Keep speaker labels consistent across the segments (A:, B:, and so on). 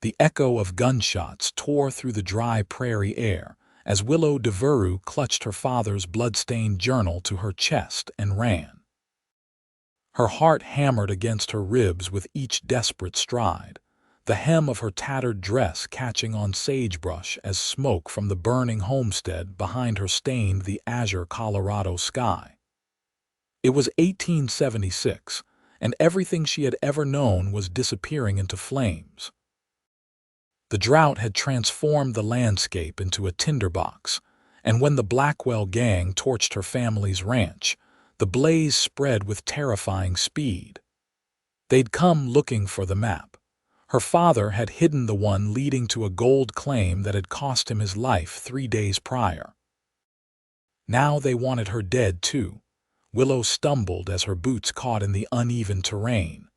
A: The echo of gunshots tore through the dry prairie air as Willow Devereux clutched her father's blood-stained journal to her chest and ran. Her heart hammered against her ribs with each desperate stride, the hem of her tattered dress catching on sagebrush as smoke from the burning homestead behind her stained the azure Colorado sky. It was 1876, and everything she had ever known was disappearing into flames. The drought had transformed the landscape into a tinderbox, and when the Blackwell Gang torched her family's ranch, the blaze spread with terrifying speed. They'd come looking for the map. Her father had hidden the one leading to a gold claim that had cost him his life 3 days prior. Now they wanted her dead, too. Willow stumbled as her boots caught in the uneven terrain.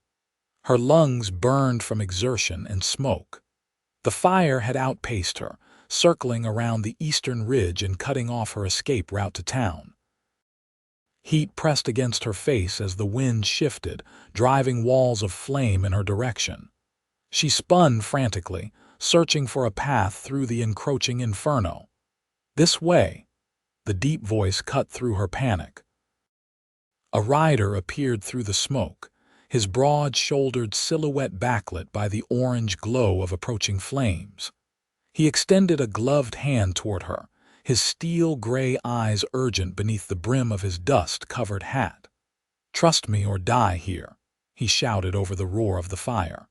A: Her lungs burned from exertion and smoke. The fire had outpaced her, circling around the eastern ridge and cutting off her escape route to town. Heat pressed against her face as the wind shifted, driving walls of flame in her direction. She spun frantically, searching for a path through the encroaching inferno. "This way," the deep voice cut through her panic. A rider appeared through the smoke, his broad-shouldered silhouette backlit by the orange glow of approaching flames. He extended a gloved hand toward her, his steel-gray eyes urgent beneath the brim of his dust-covered hat. "Trust me or die here," he shouted over the roar of the fire.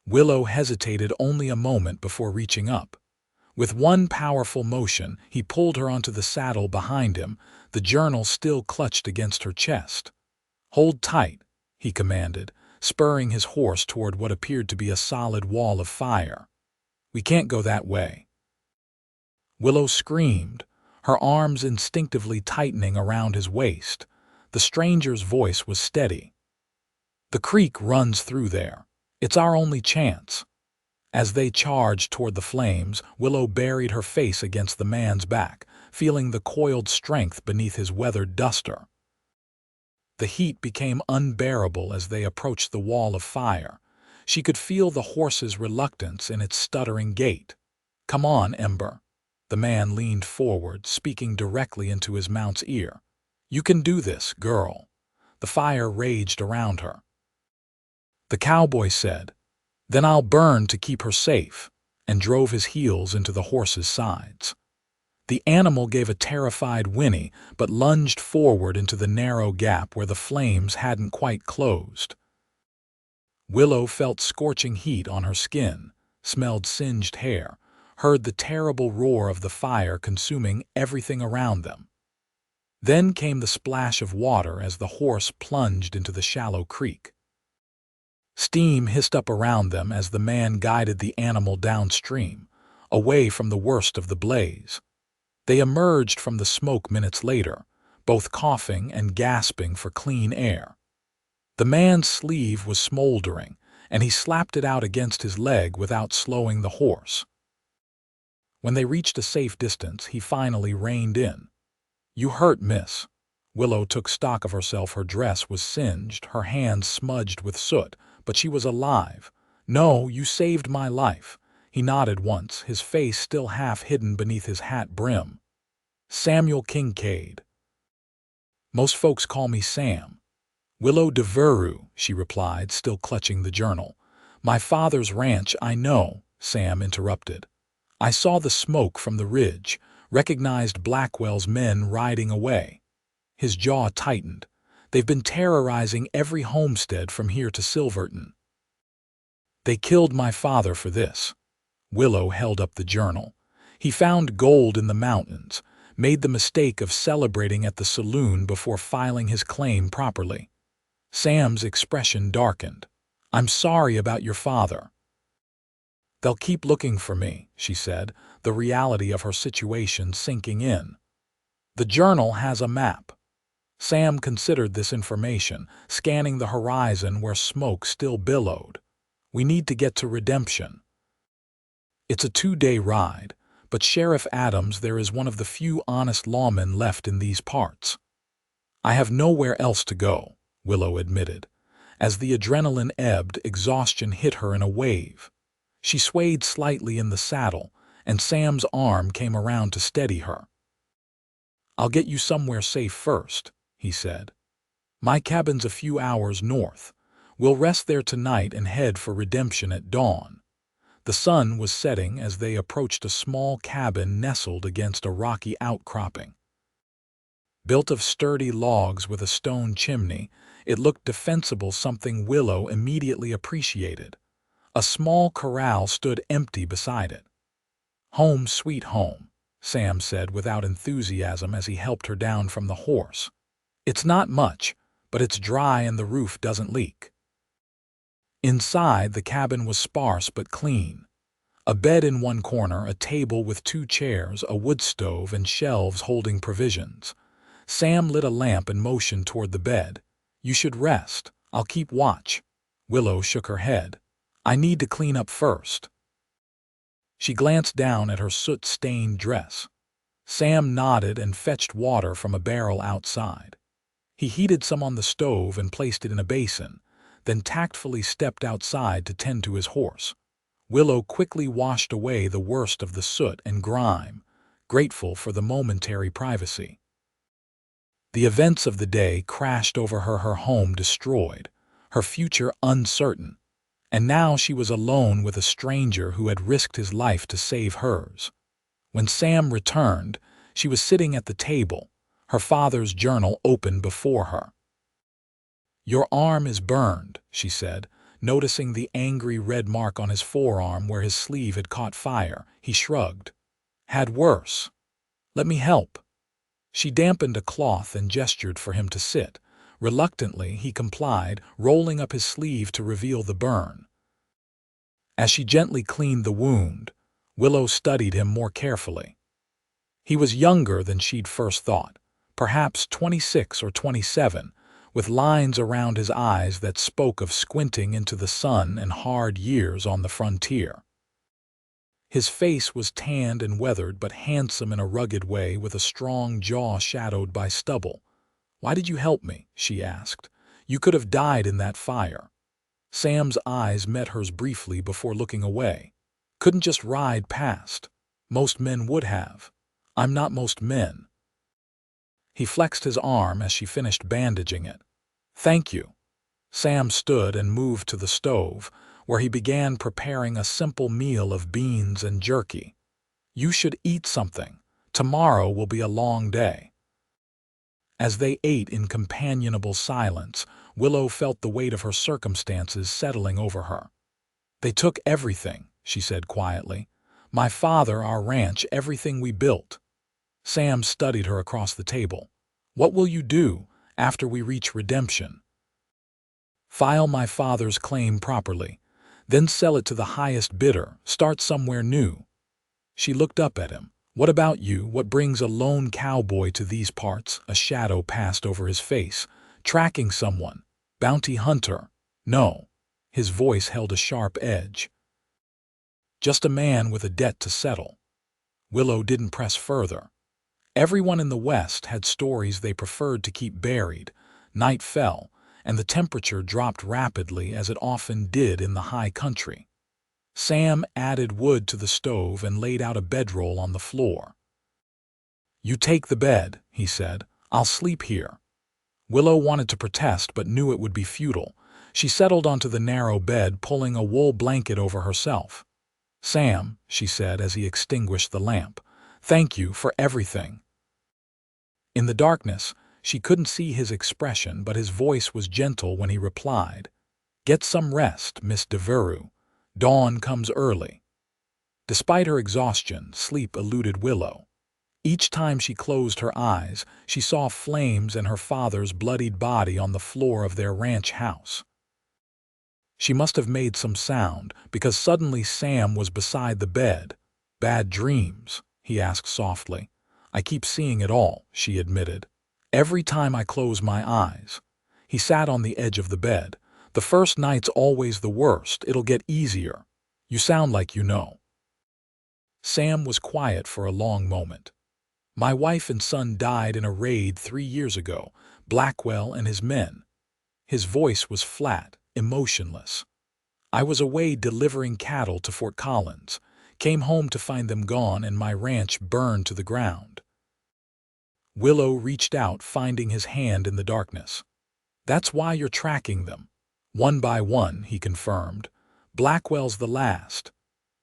A: Willow hesitated only a moment before reaching up. With one powerful motion, he pulled her onto the saddle behind him, the journal still clutched against her chest. "Hold tight," he commanded, spurring his horse toward what appeared to be a solid wall of fire. "We can't go that way." Willow screamed, her arms instinctively tightening around his waist. The stranger's voice was steady. "The creek runs through there. It's our only chance." As they charged toward the flames, Willow buried her face against the man's back, feeling the coiled strength beneath his weathered duster. The heat became unbearable as they approached the wall of fire. She could feel the horse's reluctance in its stuttering gait. "Come on, Ember." The man leaned forward, speaking directly into his mount's ear. "You can do this, girl." The fire raged around her. The cowboy said, "Then I'll burn to keep her safe," and drove his heels into the horse's sides. The animal gave a terrified whinny, but lunged forward into the narrow gap where the flames hadn't quite closed. Willow felt scorching heat on her skin, smelled singed hair, heard the terrible roar of the fire consuming everything around them. Then came the splash of water as the horse plunged into the shallow creek. Steam hissed up around them as the man guided the animal downstream, away from the worst of the blaze. They emerged from the smoke minutes later, both coughing and gasping for clean air. The man's sleeve was smoldering, and he slapped it out against his leg without slowing the horse. When they reached a safe distance, he finally reined in. "You hurt, miss." Willow took stock of herself. Her dress was singed, her hands smudged with soot, but she was alive. "No, you saved my life." He nodded once, his face still half hidden beneath his hat brim. "Samuel Kincaid." "Most folks call me Sam." "Willow Devereux," she replied, still clutching the journal. "My father's ranch, I know," Sam interrupted. "I saw the smoke from the ridge, recognized Blackwell's men riding away." His jaw tightened. "They've been terrorizing every homestead from here to Silverton. They killed my father for this." Willow held up the journal. "He found gold in the mountains, made the mistake of celebrating at the saloon before filing his claim properly." Sam's expression darkened. "I'm sorry about your father." "They'll keep looking for me," she said, the reality of her situation sinking in. "The journal has a map." Sam considered this information, scanning the horizon where smoke still billowed. "We need to get to Redemption. It's a 2-day ride, but Sheriff Adams there is one of the few honest lawmen left in these parts." "I have nowhere else to go," Willow admitted. As the adrenaline ebbed, exhaustion hit her in a wave. She swayed slightly in the saddle, and Sam's arm came around to steady her. "I'll get you somewhere safe first," he said. "My cabin's a few hours north. We'll rest there tonight and head for Redemption at dawn." The sun was setting as they approached a small cabin nestled against a rocky outcropping. Built of sturdy logs with a stone chimney, it looked defensible, something Willow immediately appreciated. A small corral stood empty beside it. "Home sweet home," Sam said without enthusiasm as he helped her down from the horse. "It's not much, but it's dry and the roof doesn't leak." Inside, the cabin was sparse but clean. A bed in one corner, a table with 2 chairs, a wood stove, and shelves holding provisions. Sam lit a lamp and motioned toward the bed. "You should rest. I'll keep watch." Willow shook her head. "I need to clean up first." She glanced down at her soot-stained dress. Sam nodded and fetched water from a barrel outside. He heated some on the stove and placed it in a basin, then tactfully stepped outside to tend to his horse. Willow quickly washed away the worst of the soot and grime, grateful for the momentary privacy. The events of the day crashed over her, her home destroyed, her future uncertain, and now she was alone with a stranger who had risked his life to save hers. When Sam returned, she was sitting at the table, her father's journal open before her. "Your arm is burned," she said, noticing the angry red mark on his forearm where his sleeve had caught fire. He shrugged. "Had worse. Let me help." She dampened a cloth and gestured for him to sit. Reluctantly, he complied, rolling up his sleeve to reveal the burn. As she gently cleaned the wound, Willow studied him more carefully. He was younger than she'd first thought, perhaps 26 or 27, with lines around his eyes that spoke of squinting into the sun and hard years on the frontier. His face was tanned and weathered, but handsome in a rugged way, with a strong jaw shadowed by stubble. "Why did you help me?" she asked. "You could have died in that fire." Sam's eyes met hers briefly before looking away. "Couldn't just ride past. Most men would have. I'm not most men." He flexed his arm as she finished bandaging it. "Thank you." Sam stood and moved to the stove, where he began preparing a simple meal of beans and jerky. "You should eat something. Tomorrow will be a long day." As they ate in companionable silence, Willow felt the weight of her circumstances settling over her. "They took everything," she said quietly. "My father, our ranch, everything we built." Sam studied her across the table. "What will you do after we reach Redemption?" "File my father's claim properly, then sell it to the highest bidder, start somewhere new." She looked up at him. "What about you? What brings a lone cowboy to these parts?" A shadow passed over his face. "Tracking someone. Bounty hunter." "No." His voice held a sharp edge. "Just a man with a debt to settle." Willow didn't press further. Everyone in the West had stories they preferred to keep buried. Night fell, and the temperature dropped rapidly, as it often did in the high country. Sam added wood to the stove and laid out a bedroll on the floor. "You take the bed," he said. "I'll sleep here." Willow wanted to protest but knew it would be futile. She settled onto the narrow bed, pulling a wool blanket over herself. "Sam," she said as he extinguished the lamp, "thank you for everything." In the darkness, she couldn't see his expression, but his voice was gentle when he replied, "Get some rest, Miss Devereux. Dawn comes early." Despite her exhaustion, sleep eluded Willow. Each time she closed her eyes, she saw flames and her father's bloodied body on the floor of their ranch house. She must have made some sound, because suddenly Sam was beside the bed. "Bad dreams?" he asked softly. "I keep seeing it all," she admitted. "Every time I close my eyes." He sat on the edge of the bed. "The first night's always the worst. It'll get easier. You sound like you know." Sam was quiet for a long moment. "My wife and son died in a raid 3 years ago, Blackwell and his men." His voice was flat, emotionless. I was away delivering cattle to Fort Collins, came home to find them gone and my ranch burned to the ground. Willow reached out, finding his hand in the darkness. That's why you're tracking them. One by one, he confirmed. Blackwell's the last.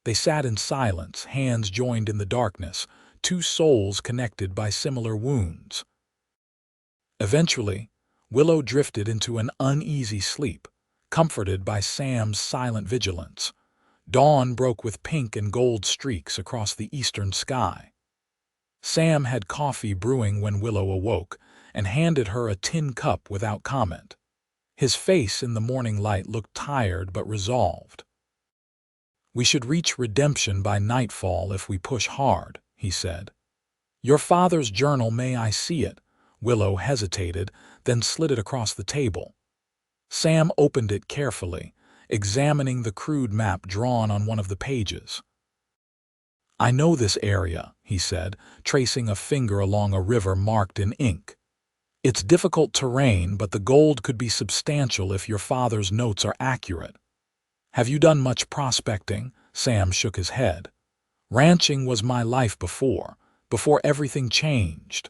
A: They sat in silence, hands joined in the darkness, two souls connected by similar wounds. Eventually, Willow drifted into an uneasy sleep, comforted by Sam's silent vigilance. Dawn broke with pink and gold streaks across the eastern sky. Sam had coffee brewing when Willow awoke and handed her a tin cup without comment. His face in the morning light looked tired but resolved. "We should reach redemption by nightfall if we push hard," he said. "Your father's journal, may I see it?" Willow hesitated, then slid it across the table. Sam opened it carefully, examining the crude map drawn on one of the pages. "I know this area," he said, tracing a finger along a river marked in ink. "It's difficult terrain, but the gold could be substantial if your father's notes are accurate." "Have you done much prospecting?" Sam shook his head. "Ranching was my life before everything changed."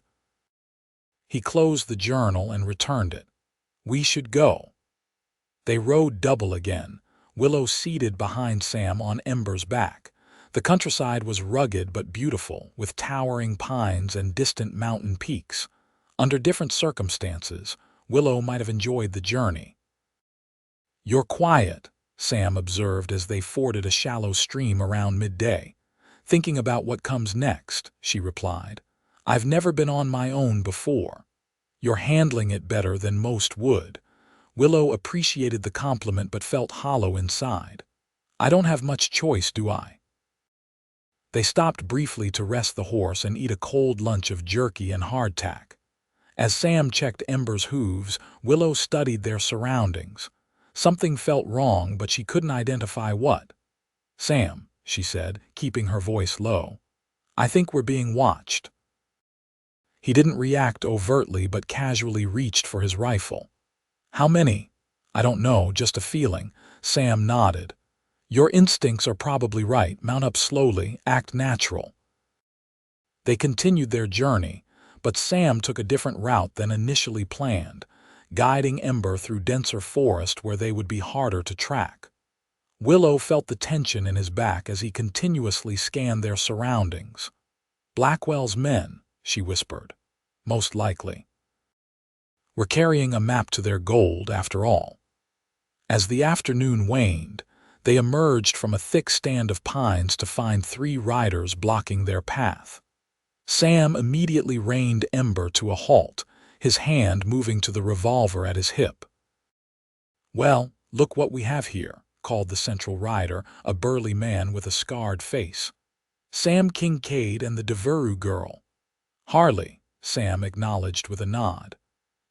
A: He closed the journal and returned it. "We should go." They rode double again, Willow seated behind Sam on Ember's back. The countryside was rugged but beautiful, with towering pines and distant mountain peaks. Under different circumstances, Willow might have enjoyed the journey. "You're quiet," Sam observed as they forded a shallow stream around midday. "Thinking about what comes next," she replied. "I've never been on my own before." "You're handling it better than most would." Willow appreciated the compliment but felt hollow inside. "I don't have much choice, do I?" They stopped briefly to rest the horse and eat a cold lunch of jerky and hardtack. As Sam checked Ember's hooves, Willow studied their surroundings. Something felt wrong, but she couldn't identify what. "Sam," she said, keeping her voice low, "I think we're being watched." He didn't react overtly but casually reached for his rifle. "How many?" "I don't know, just a feeling." Sam nodded. "Your instincts are probably right. Mount up slowly, act natural." They continued their journey, but Sam took a different route than initially planned, guiding Ember through denser forest where they would be harder to track. Willow felt the tension in his back as he continuously scanned their surroundings. "Blackwell's men," she whispered. "Most likely. We're carrying a map to their gold, after all." As the afternoon waned, they emerged from a thick stand of pines to find 3 riders blocking their path. Sam immediately reined Ember to a halt, his hand moving to the revolver at his hip. "Well, look what we have here," called the central rider, a burly man with a scarred face. "Sam Kincaid and the Devereux girl." "Harley," Sam acknowledged with a nod.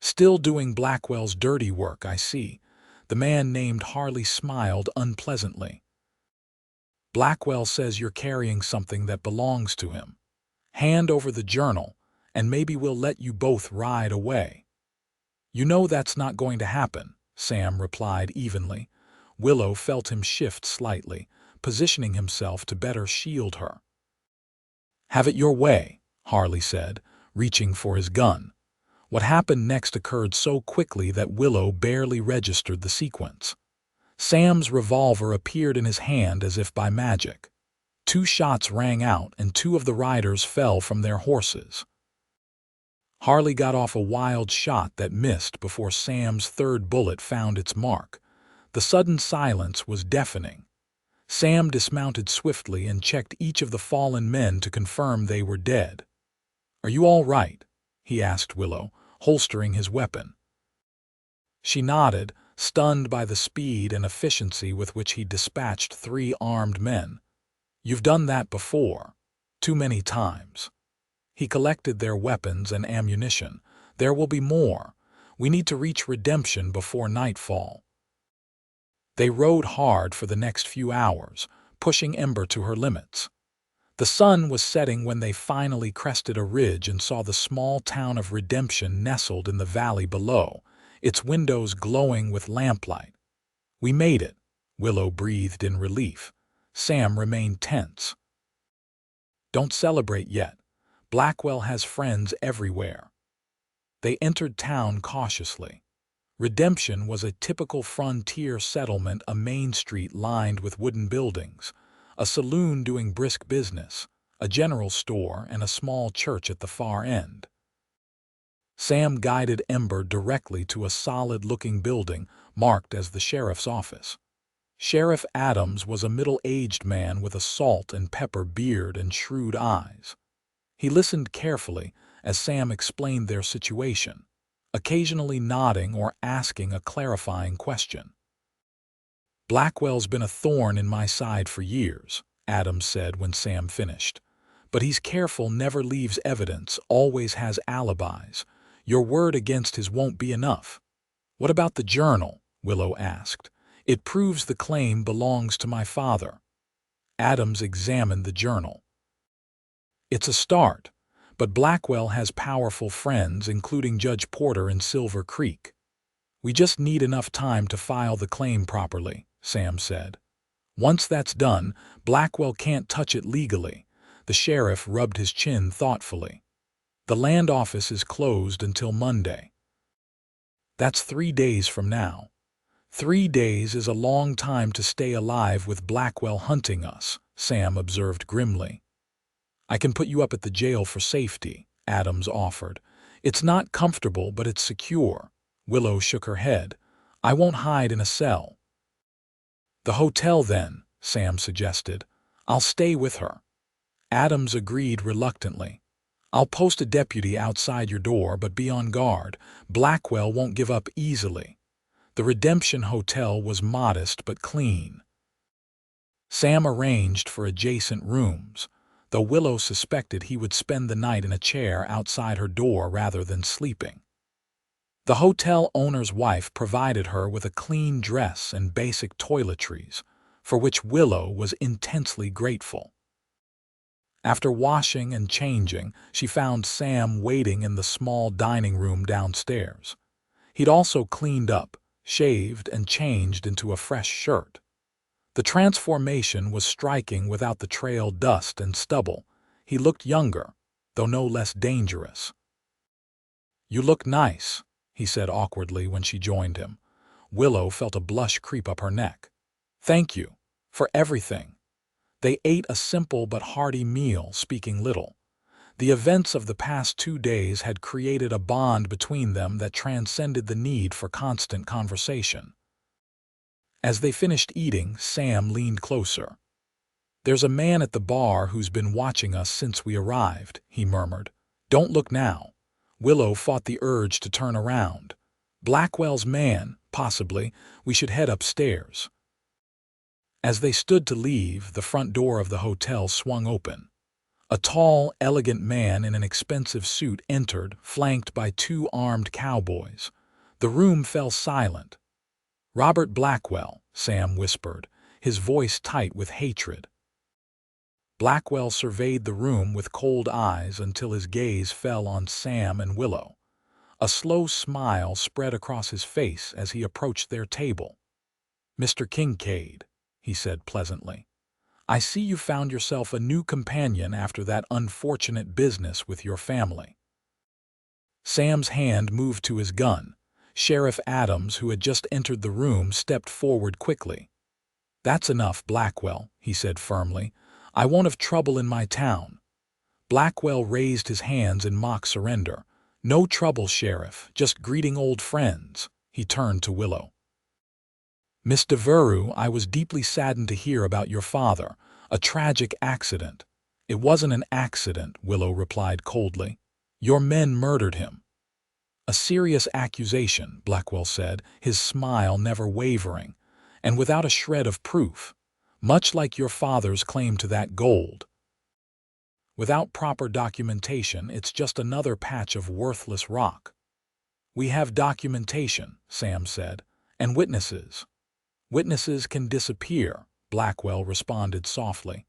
A: "Still doing Blackwell's dirty work, I see." The man named Harley smiled unpleasantly. "Blackwell says you're carrying something that belongs to him. Hand over the journal, and maybe we'll let you both ride away." "You know that's not going to happen," Sam replied evenly. Willow felt him shift slightly, positioning himself to better shield her. "Have it your way," Harley said, reaching for his gun. What happened next occurred so quickly that Willow barely registered the sequence. Sam's revolver appeared in his hand as if by magic. 2 shots rang out and 2 of the riders fell from their horses. Harley got off a wild shot that missed before Sam's 3rd bullet found its mark. The sudden silence was deafening. Sam dismounted swiftly and checked each of the fallen men to confirm they were dead. "Are you all right?" he asked Willow, holstering his weapon. She nodded, stunned by the speed and efficiency with which he dispatched 3 armed men. "You've done that before. Too many times." He collected their weapons and ammunition. "There will be more. We need to reach redemption before nightfall." They rode hard for the next few hours, pushing Ember to her limits. The sun was setting when they finally crested a ridge and saw the small town of Redemption nestled in the valley below, its windows glowing with lamplight. "We made it," Willow breathed in relief. Sam remained tense. Don't celebrate yet. Blackwell has friends everywhere. They entered town cautiously. Redemption was a typical frontier settlement, a main street lined with wooden buildings, a saloon doing brisk business, a general store, and a small church at the far end. Sam guided Ember directly to a solid-looking building marked as the sheriff's office. Sheriff Adams was a middle-aged man with a salt and pepper beard and shrewd eyes. He listened carefully as Sam explained their situation, occasionally nodding or asking a clarifying question. "Blackwell's been a thorn in my side for years," Adams said when Sam finished. "But he's careful, never leaves evidence, always has alibis. Your word against his won't be enough." "What about the journal?" Willow asked. "It proves the claim belongs to my father." Adams examined the journal. "It's a start, but Blackwell has powerful friends, including Judge Porter in Silver Creek. We just need enough time to file the claim properly," Sam said. "Once that's done, Blackwell can't touch it legally." The sheriff rubbed his chin thoughtfully. "The land office is closed until Monday." "That's 3 days from now." 3 days is a long time to stay alive with Blackwell hunting us," Sam observed grimly. "I can put you up at the jail for safety," Adams offered. "It's not comfortable, but it's secure." Willow shook her head. "I won't hide in a cell." "The hotel, then," Sam suggested. "I'll stay with her." Adams agreed reluctantly. "I'll post a deputy outside your door, but be on guard. Blackwell won't give up easily." The Redemption Hotel was modest but clean. Sam arranged for adjacent rooms, though Willow suspected he would spend the night in a chair outside her door rather than sleeping. The hotel owner's wife provided her with a clean dress and basic toiletries, for which Willow was intensely grateful. After washing and changing, she found Sam waiting in the small dining room downstairs. He'd also cleaned up, shaved, and changed into a fresh shirt. The transformation was striking without the trail dust and stubble. He looked younger, though no less dangerous. "You look nice," he said awkwardly when she joined him. Willow felt a blush creep up her neck. "Thank you for everything." They ate a simple but hearty meal, speaking little. The events of the past 2 days had created a bond between them that transcended the need for constant conversation. As they finished eating, Sam leaned closer. "There's a man at the bar who's been watching us since we arrived," he murmured. "Don't look now." Willow fought the urge to turn around. "Blackwell's man, possibly. We should head upstairs." As they stood to leave, the front door of the hotel swung open. A tall, elegant man in an expensive suit entered, flanked by 2 armed cowboys. The room fell silent. "Robert Blackwell," Sam whispered, his voice tight with hatred. Blackwell surveyed the room with cold eyes until his gaze fell on Sam and Willow. A slow smile spread across his face as he approached their table. "Mr. Kincaid," he said pleasantly, "I see you found yourself a new companion after that unfortunate business with your family." Sam's hand moved to his gun. Sheriff Adams, who had just entered the room, stepped forward quickly. "That's enough, Blackwell," he said firmly. "I won't have trouble in my town." Blackwell raised his hands in mock surrender. "No trouble, Sheriff, just greeting old friends." He turned to Willow. "Miss Devereux, I was deeply saddened to hear about your father. A tragic accident." "It wasn't an accident," Willow replied coldly. "Your men murdered him." "A serious accusation," Blackwell said, his smile never wavering, "and without a shred of proof. Much like your father's claim to that gold. Without proper documentation, it's just another patch of worthless rock." "We have documentation," Sam said, "and witnesses." "Witnesses can disappear," Blackwell responded softly.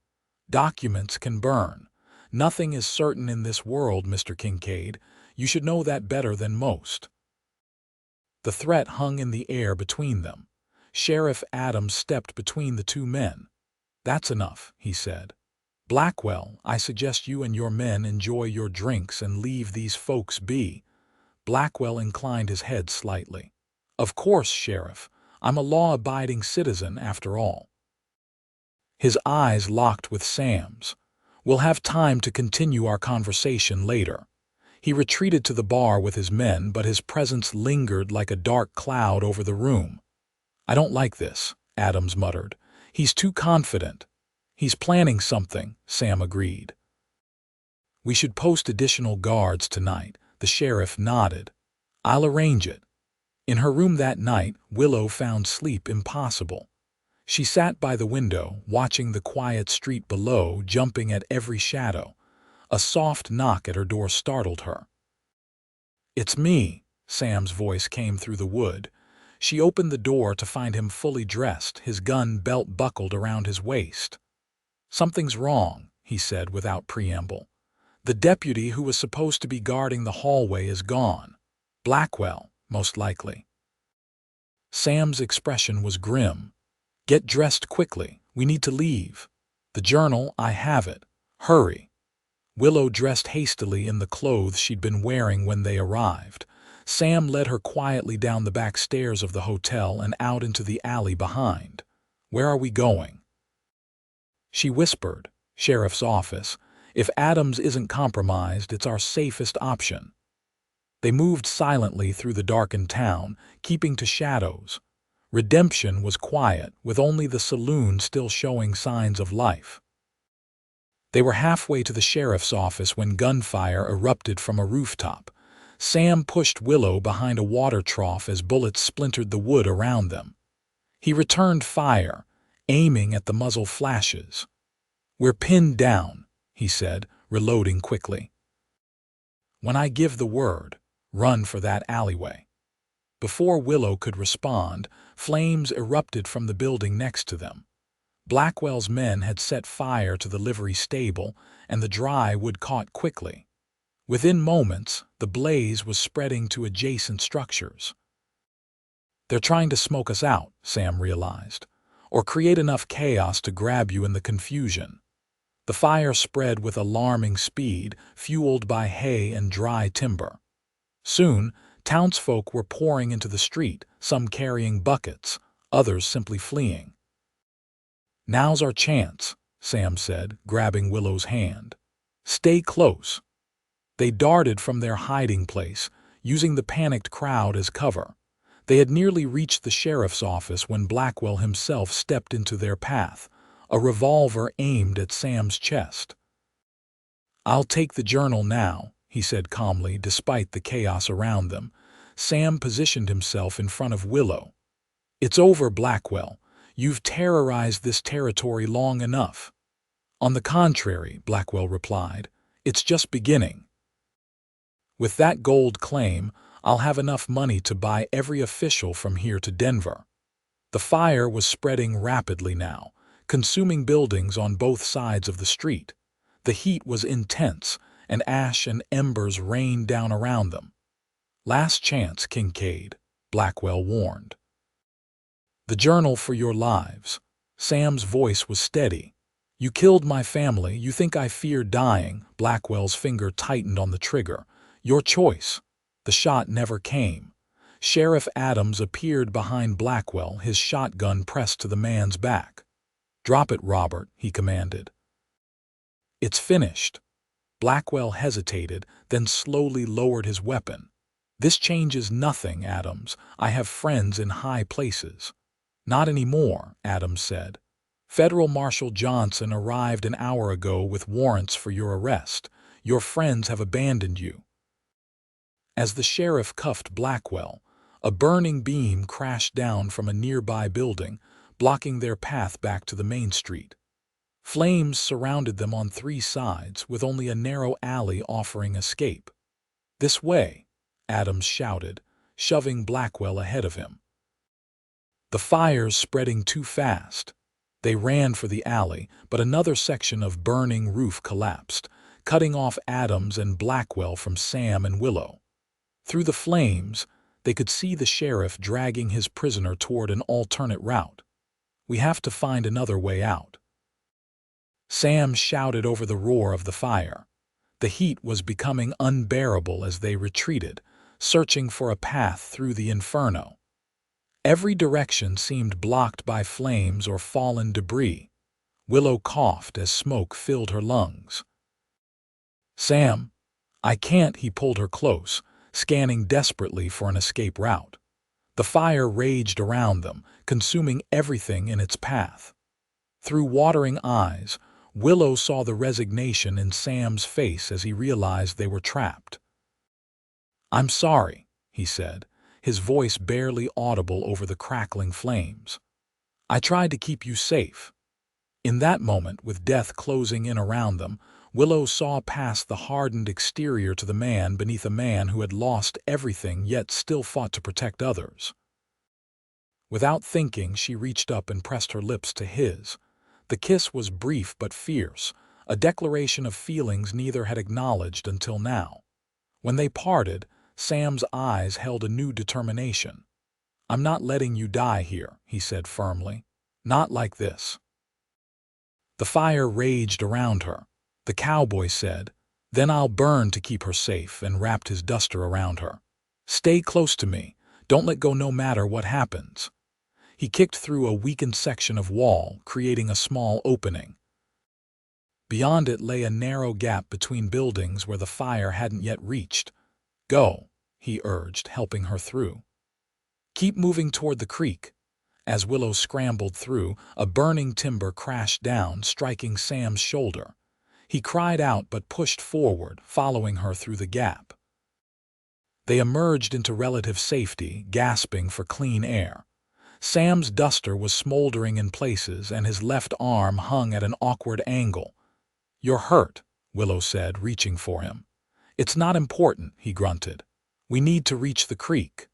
A: "Documents can burn. Nothing is certain in this world, Mr. Kincaid. You should know that better than most." The threat hung in the air between them. Sheriff Adams stepped between the two men. "That's enough," he said. "Blackwell, I suggest you and your men enjoy your drinks and leave these folks be." Blackwell inclined his head slightly. "Of course, Sheriff. I'm a law-abiding citizen after all." His eyes locked with Sam's. "We'll have time to continue our conversation later." He retreated to the bar with his men, but his presence lingered like a dark cloud over the room. "I don't like this," Adams muttered. "He's too confident." "He's planning something," Sam agreed. "We should post additional guards tonight," the sheriff nodded. "I'll arrange it." In her room that night, Willow found sleep impossible. She sat by the window, watching the quiet street below, jumping at every shadow. A soft knock at her door startled her. "It's me," Sam's voice came through the wood. She opened the door to find him fully dressed, his gun belt buckled around his waist. "Something's wrong," he said without preamble. "The deputy who was supposed to be guarding the hallway is gone. Blackwell, most likely." Sam's expression was grim. "Get dressed quickly. We need to leave." "The journal, I have it. Hurry." Willow dressed hastily in the clothes she'd been wearing when they arrived. Sam led her quietly down the back stairs of the hotel and out into the alley behind. "Where are we going?" She whispered. "Sheriff's office. If Adams isn't compromised, it's our safest option." They moved silently through the darkened town, keeping to shadows. Redemption was quiet, with only the saloon still showing signs of life. They were halfway to the sheriff's office when gunfire erupted from a rooftop. Sam pushed Willow behind a water trough as bullets splintered the wood around them. He returned fire, aiming at the muzzle flashes. "We're pinned down," he said, reloading quickly. "When I give the word, run for that alleyway." Before Willow could respond, flames erupted from the building next to them. Blackwell's men had set fire to the livery stable, and the dry wood caught quickly. Within moments, the blaze was spreading to adjacent structures. "They're trying to smoke us out," Sam realized, "or create enough chaos to grab you in the confusion." The fire spread with alarming speed, fueled by hay and dry timber. Soon, townsfolk were pouring into the street, some carrying buckets, others simply fleeing. "Now's our chance," Sam said, grabbing Willow's hand. "Stay close." They darted from their hiding place, using the panicked crowd as cover. They had nearly reached the sheriff's office when Blackwell himself stepped into their path, a revolver aimed at Sam's chest. "I'll take the journal now," he said calmly, despite the chaos around them. Sam positioned himself in front of Willow. "It's over, Blackwell. You've terrorized this territory long enough." "On the contrary," Blackwell replied, "it's just beginning. With that gold claim, I'll have enough money to buy every official from here to Denver." The fire was spreading rapidly now, consuming buildings on both sides of the street. The heat was intense, and ash and embers rained down around them. "Last chance, Kincaid," Blackwell warned. "The journal for your lives." Sam's voice was steady. "You killed my family. You think I fear dying." Blackwell's finger tightened on the trigger. "Your choice." The shot never came. Sheriff Adams appeared behind Blackwell, his shotgun pressed to the man's back. "Drop it, Robert," he commanded. "It's finished." Blackwell hesitated, then slowly lowered his weapon. "This changes nothing, Adams. I have friends in high places." "Not anymore," Adams said. "Federal Marshal Johnson arrived an hour ago with warrants for your arrest. Your friends have abandoned you." As the sheriff cuffed Blackwell, a burning beam crashed down from a nearby building, blocking their path back to the main street. Flames surrounded them on three sides, with only a narrow alley offering escape. "This way," Adams shouted, shoving Blackwell ahead of him. The fires spreading too fast. They ran for the alley, but another section of burning roof collapsed, cutting off Adams and Blackwell from Sam and Willow. Through the flames, They could see the sheriff dragging his prisoner toward an alternate route. "We have to find another way out." Sam shouted over the roar of the fire. The heat was becoming unbearable as they retreated, searching for a path through the inferno. Every direction seemed blocked by flames or fallen debris. Willow coughed as smoke filled her lungs. "Sam, I can't," he pulled her close, scanning desperately for an escape route. The fire raged around them, consuming everything in its path. Through watering eyes, Willow saw the resignation in Sam's face as he realized they were trapped. "I'm sorry," he said, his voice barely audible over the crackling flames. "I tried to keep you safe." In that moment, with death closing in around them, Willow saw past the hardened exterior to the man beneath, a man who had lost everything yet still fought to protect others. Without thinking, she reached up and pressed her lips to his. The kiss was brief but fierce, a declaration of feelings neither had acknowledged until now. When they parted, Sam's eyes held a new determination. "I'm not letting you die here," he said firmly. "Not like this." The fire raged around her. The cowboy said, "Then I'll burn to keep her safe," and wrapped his duster around her. "Stay close to me. Don't let go no matter what happens." He kicked through a weakened section of wall, creating a small opening. Beyond it lay a narrow gap between buildings where the fire hadn't yet reached. "Go," he urged, helping her through. "Keep moving toward the creek." As Willow scrambled through, a burning timber crashed down, striking Sam's shoulder. He cried out but pushed forward, following her through the gap. They emerged into relative safety, gasping for clean air. Sam's duster was smoldering in places, and his left arm hung at an awkward angle. "You're hurt," Willow said, reaching for him. "It's not important," he grunted. "We need to reach the creek."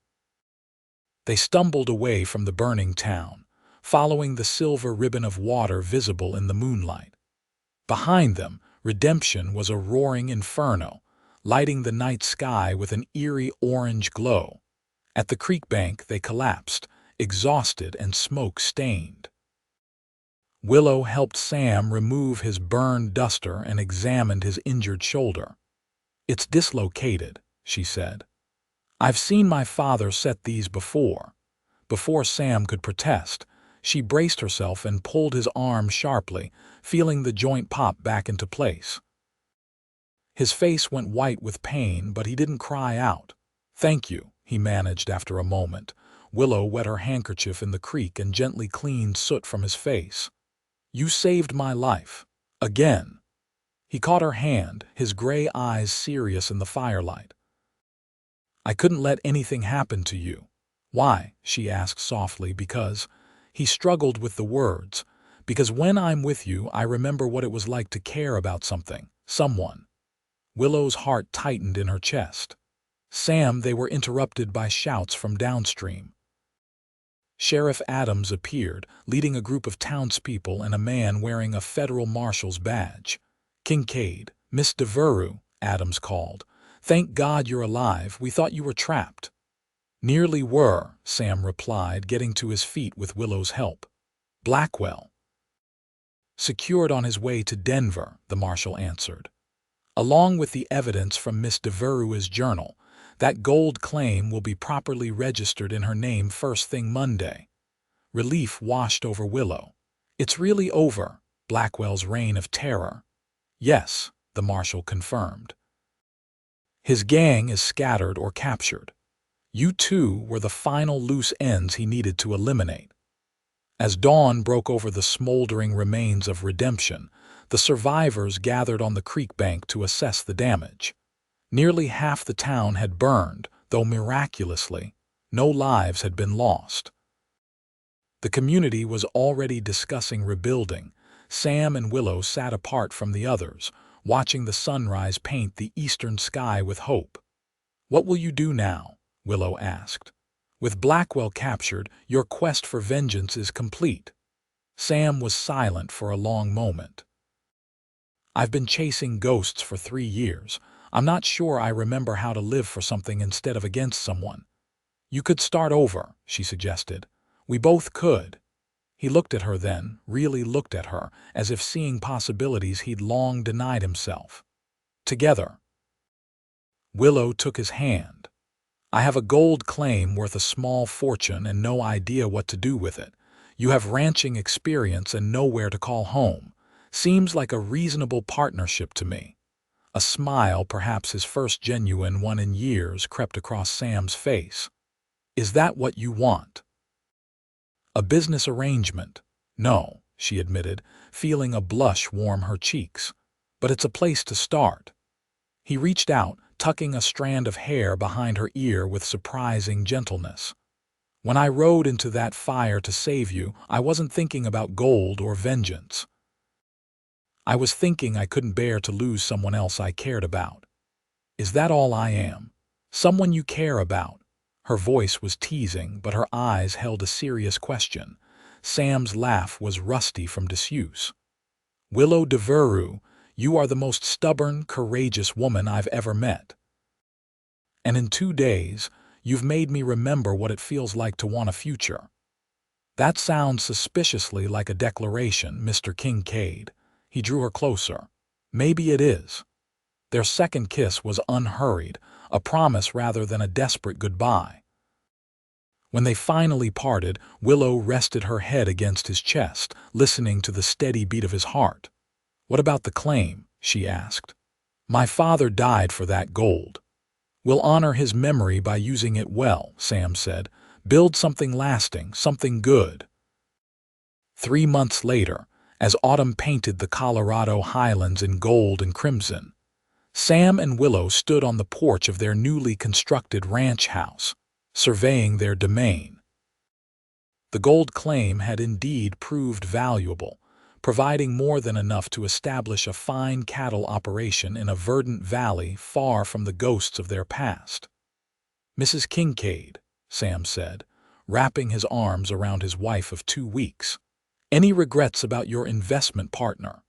A: They stumbled away from the burning town, following the silver ribbon of water visible in the moonlight. Behind them, redemption was a roaring inferno, lighting the night sky with an eerie orange glow. At the creek bank they collapsed, exhausted and smoke-stained. Willow helped Sam remove his burned duster and examined his injured shoulder. "It's dislocated," she said. "I've seen my father set these before." Before Sam could protest, she braced herself and pulled his arm sharply, feeling the joint pop back into place. His face went white with pain, but he didn't cry out. "Thank you," he managed after a moment. Willow wet her handkerchief in the creek and gently cleaned soot from his face. "You saved my life. Again." He caught her hand, his gray eyes serious in the firelight. "I couldn't let anything happen to you." "Why?" she asked softly. "Because—" He struggled with the words. "Because when I'm with you, I remember what it was like to care about something, someone." Willow's heart tightened in her chest. "Sam," they were interrupted by shouts from downstream. Sheriff Adams appeared, leading a group of townspeople and a man wearing a federal marshal's badge. "Kincaid, Miss Devereux," Adams called. "Thank God you're alive. We thought you were trapped." "Nearly were," Sam replied, getting to his feet with Willow's help. "Blackwell." "Secured on his way to Denver," the marshal answered. "Along with the evidence from Miss Devereux's journal. That gold claim will be properly registered in her name first thing Monday." Relief washed over Willow. "It's really over, Blackwell's reign of terror." "Yes," the marshal confirmed. "His gang is scattered or captured. You two were the final loose ends he needed to eliminate." As dawn broke over the smoldering remains of redemption, the survivors gathered on the creek bank to assess the damage. Nearly half the town had burned, though miraculously, no lives had been lost. The community was already discussing rebuilding. Sam and Willow sat apart from the others, watching the sunrise paint the eastern sky with hope. "What will you do now?" Willow asked. "With Blackwell captured, your quest for vengeance is complete." Sam was silent for a long moment. "I've been chasing ghosts for 3 years. I'm not sure I remember how to live for something instead of against someone." You could start over, she suggested. We both could. He looked at her then, really looked at her, as if seeing possibilities he'd long denied himself. Together. Willow took his hand. I have a gold claim worth a small fortune and no idea what to do with it. You have ranching experience and nowhere to call home. Seems like a reasonable partnership to me. A smile, perhaps his first genuine one in years, crept across Sam's face. Is that what you want? A business arrangement? No, she admitted, feeling a blush warm her cheeks. But it's a place to start. He reached out, tucking a strand of hair behind her ear with surprising gentleness. When I rode into that fire to save you, I wasn't thinking about gold or vengeance. I was thinking I couldn't bear to lose someone else I cared about. Is that all I am? Someone you care about? Her voice was teasing, but her eyes held a serious question. Sam's laugh was rusty from disuse. Willow Devereux, you are the most stubborn, courageous woman I've ever met. And in 2 days, you've made me remember what it feels like to want a future. That sounds suspiciously like a declaration, Mr. Kincaid. He drew her closer. Maybe it is. Their second kiss was unhurried, a promise rather than a desperate goodbye. When they finally parted, Willow rested her head against his chest, listening to the steady beat of his heart. What about the claim? She asked. My father died for that gold. We'll honor his memory by using it well, Sam said. Build something lasting, something good. 3 months later, as autumn painted the Colorado highlands in gold and crimson, Sam and Willow stood on the porch of their newly constructed ranch house, surveying their domain. The gold claim had indeed proved valuable, providing more than enough to establish a fine cattle operation in a verdant valley far from the ghosts of their past. Mrs. Kincaid, Sam said, wrapping his arms around his wife of 2 weeks, any regrets about your investment partner?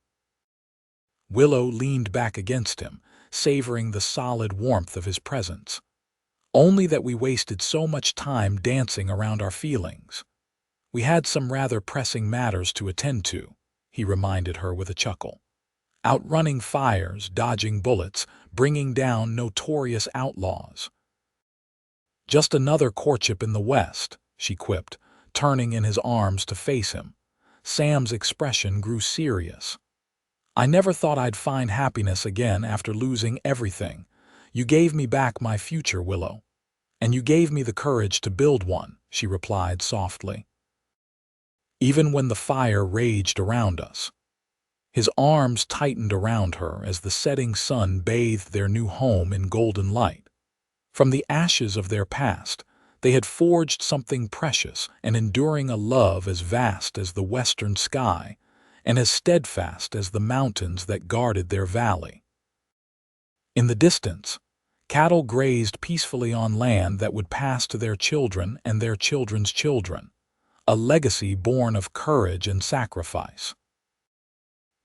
A: Willow leaned back against him, savoring the solid warmth of his presence. Only that we wasted so much time dancing around our feelings. We had some rather pressing matters to attend to, he reminded her with a chuckle. Outrunning fires, dodging bullets, bringing down notorious outlaws. Just another courtship in the West, she quipped, turning in his arms to face him. Sam's expression grew serious. I never thought I'd find happiness again after losing everything. You gave me back my future, Willow. And you gave me the courage to build one, she replied softly. Even when the fire raged around us. His arms tightened around her as the setting sun bathed their new home in golden light. From the ashes of their past, they had forged something precious and enduring, a love as vast as the western sky and as steadfast as the mountains that guarded their valley. In the distance, cattle grazed peacefully on land that would pass to their children and their children's children, a legacy born of courage and sacrifice.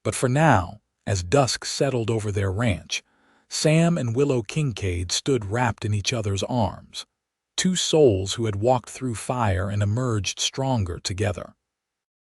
A: But for now, as dusk settled over their ranch, Sam and Willow Kincaid stood wrapped in each other's arms, 2 souls who had walked through fire and emerged stronger together.